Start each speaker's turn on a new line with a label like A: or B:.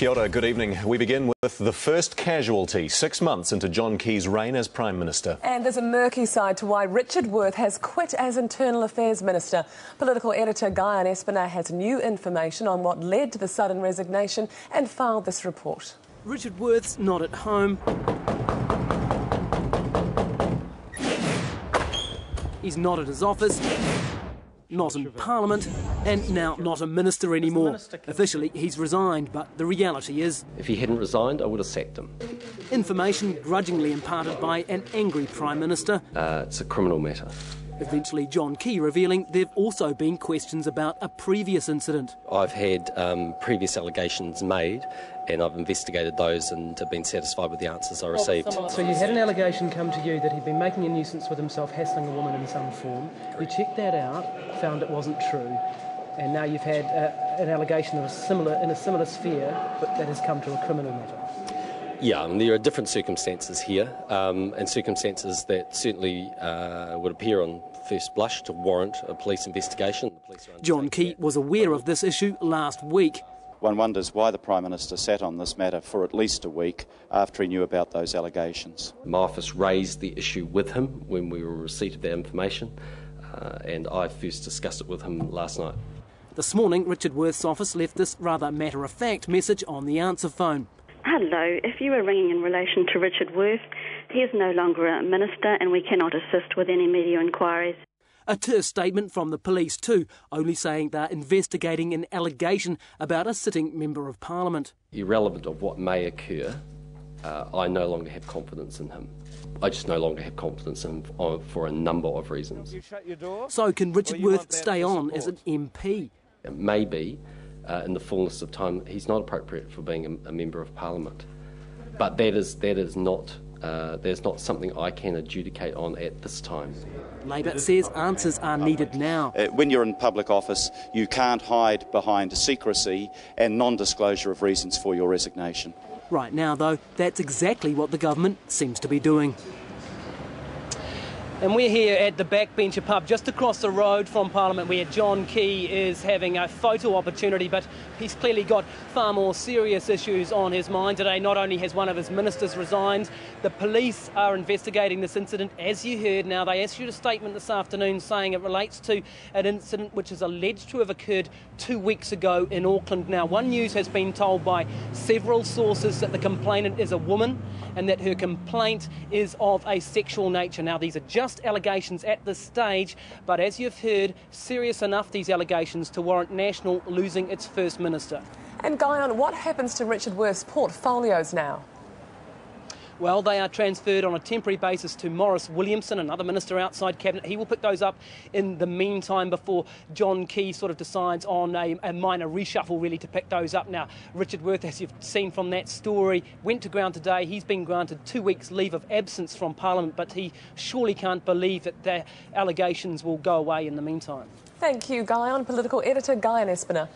A: Kia ora, good evening. We begin with the first casualty 6 months into John Key's reign as Prime Minister.
B: And there's a murky side to why Richard Worth has quit as Internal Affairs Minister. Political editor Guyon Espiner has new information on what led to the sudden resignation and filed this report.
C: Richard Worth's not at home. He's not at his office, not in Parliament, and now not a minister anymore. Officially, he's resigned, but the reality is...
D: If he hadn't resigned, I would have sacked him.
C: Information grudgingly imparted by an angry Prime Minister.
D: It's a criminal matter.
C: Eventually, John Key revealing there have also been questions about a previous incident.
D: I've had previous allegations made, and I've investigated those and have been satisfied with the answers I received.
C: So you had an allegation come to you that he'd been making a nuisance with himself, hassling a woman in some form. You checked that out, found it wasn't true, and now you've had an allegation of in a similar sphere, but that has come to a criminal matter.
D: Yeah, and there are different circumstances here, and circumstances that certainly would appear on first blush to warrant a police investigation.
C: John Key was aware of this issue last week.
E: One wonders why the Prime Minister sat on this matter for at least a week after he knew about those allegations.
D: My office raised the issue with him when we were in receipt of that information, and I first discussed it with him last night.
C: This morning, Richard Worth's office left this rather matter-of-fact message on the answer phone.
F: Hello, if you are ringing in relation to Richard Worth, he is no longer a minister and we cannot assist with any media inquiries.
C: A terse statement from the police too, only saying they're investigating an allegation about a sitting Member of Parliament.
D: Irrelevant of what may occur, I no longer have confidence in him. I just no longer have confidence in him for a number of reasons.
C: So can Richard Worth stay on as an MP?
D: Maybe. In the fullness of time, he's not appropriate for being a Member of Parliament. But that is not something I can adjudicate on at this time.
C: Labor says answers are needed now.
E: When you're in public office, you can't hide behind secrecy and non-disclosure of reasons for your resignation.
C: Right now, though, that's exactly what the government seems to be doing. And we're here at the Backbencher pub, just across the road from Parliament, where John Key is having a photo opportunity, but he's clearly got far more serious issues on his mind today. Not only has one of his ministers resigned, the police are investigating this incident, as you heard. Now, they issued a statement this afternoon saying it relates to an incident which is alleged to have occurred 2 weeks ago in Auckland. Now, One News has been told by several sources that the complainant is a woman and that her complaint is of a sexual nature. Now, these are just allegations at this stage, but as you've heard, serious enough, these allegations, to warrant National losing its First Minister.
B: And Guyon, what happens to Richard Worth's portfolios now?
C: Well, they are transferred on a temporary basis to Maurice Williamson, another minister outside Cabinet. He will pick those up in the meantime before John Key sort of decides on a minor reshuffle, really, to pick those up. Now, Richard Worth, as you've seen from that story, went to ground today. He's been granted 2 weeks' leave of absence from Parliament, but he surely can't believe that the allegations will go away in the meantime.
B: Thank you, Guyon. Political editor Guyon Espiner.